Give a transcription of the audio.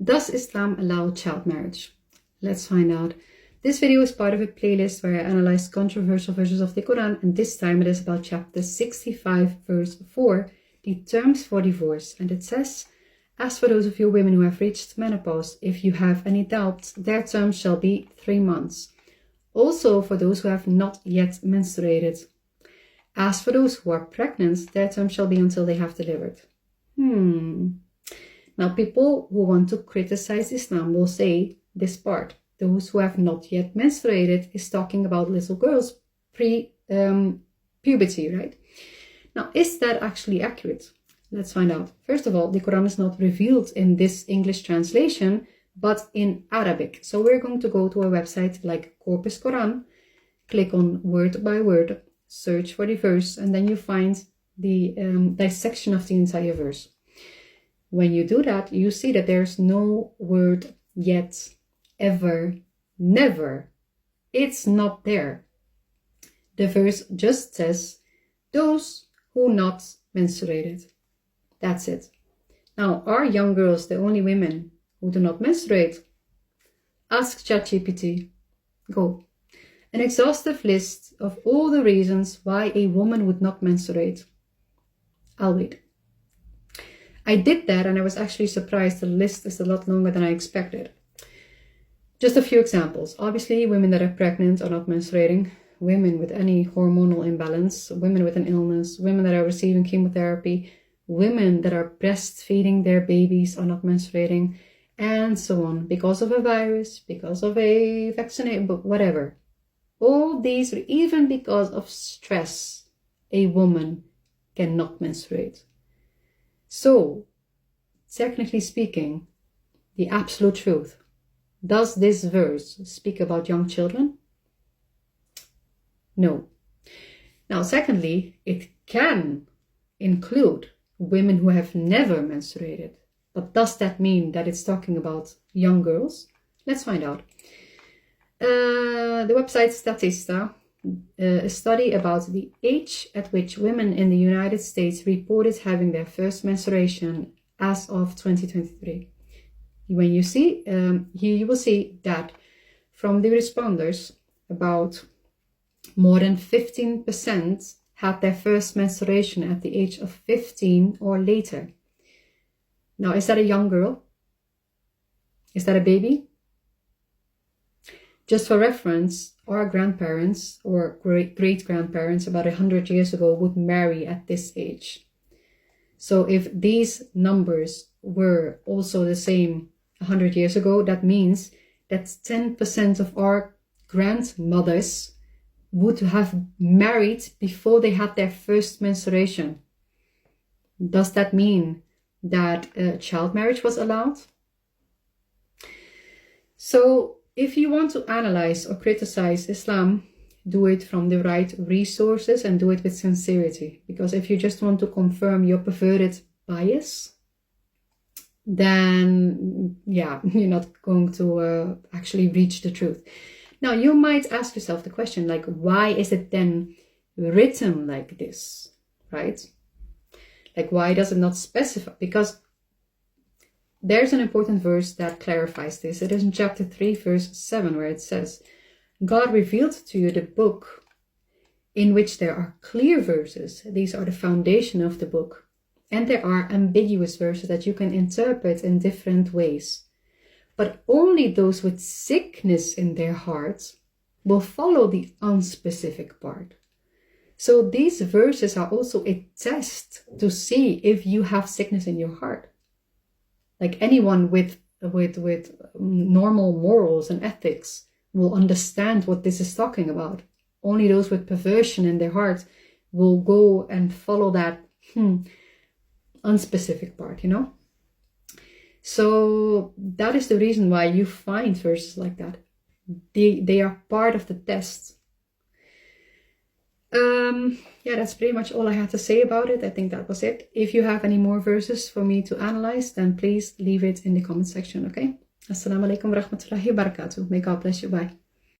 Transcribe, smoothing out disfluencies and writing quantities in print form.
Does Islam allow child marriage? Let's find out. This video is part of a playlist where I analyze controversial verses of the Quran, and this time it is about chapter 65, verse 4, the terms for divorce. And it says, "As for those of you women who have reached menopause, if you have any doubts, their terms shall be 3 months. Also for those who have not yet menstruated. As for those who are pregnant, their term shall be until they have delivered." Now, people who want to criticize Islam will say this part, those who have not yet menstruated, is talking about little girls pre-puberty, right? Now, is that actually accurate? Let's find out. First of all, the Quran is not revealed in this English translation, but in Arabic. So we're going to go to a website like Corpus Quran, click on word by word, search for the verse, and then you find the dissection of the entire verse. When you do that, you see that there's no word yet, ever, never. It's not there. The verse just says, those who not menstruated. That's it. Now, are young girls the only women who do not menstruate? Ask ChatGPT. Go. An exhaustive list of all the reasons why a woman would not menstruate. I'll wait. I did that and I was actually surprised. The list is a lot longer than I expected. Just a few examples. Obviously, women that are pregnant are not menstruating, women with any hormonal imbalance, women with an illness, women that are receiving chemotherapy, women that are breastfeeding their babies are not menstruating, and so on, because of a virus, because of a vaccination, but whatever. All these, even because of stress, a woman cannot menstruate. So, technically speaking, the absolute truth. Does this verse speak about young children? No. Now, secondly, it can include women who have never menstruated. But does that mean that it's talking about young girls? Let's find out. The website Statista, a study about the age at which women in the United States reported having their first menstruation as of 2023. When you see, here you will see that from the responders, about more than 15% had their first menstruation at the age of 15 or later. Now, is that a young girl? Is that a baby? Just for reference, our grandparents or great-grandparents about 100 years ago would marry at this age. So if these numbers were also the same 100 years ago, that means that 10% of our grandmothers would have married before they had their first menstruation. Does that mean that child marriage was allowed? So, if you want to analyze or criticize Islam, do it from the right resources and do it with sincerity. Because if you just want to confirm your perverted bias, then yeah, you're not going to actually reach the truth. Now, you might ask yourself the question, like, why is it then written like this, right? Like, why does it not specify? Because there's an important verse that clarifies this. It is in chapter 3, verse 7, where it says, God revealed to you the book in which there are clear verses. These are the foundation of the book. And there are ambiguous verses that you can interpret in different ways. But only those with sickness in their hearts will follow the unspecific part. So these verses are also a test to see if you have sickness in your heart. Like anyone with normal morals and ethics will understand what this is talking about. Only those with perversion in their heart will go and follow that unspecific part, you know? So that is the reason why you find verses like that. They are part of the test. Yeah, that's pretty much all I had to say about it. I think that was it. If you have any more verses for me to analyze, then please leave it in the comment section, okay? Assalamu alaikum wa rahmatullahi wa barakatuh. May God bless you. Bye.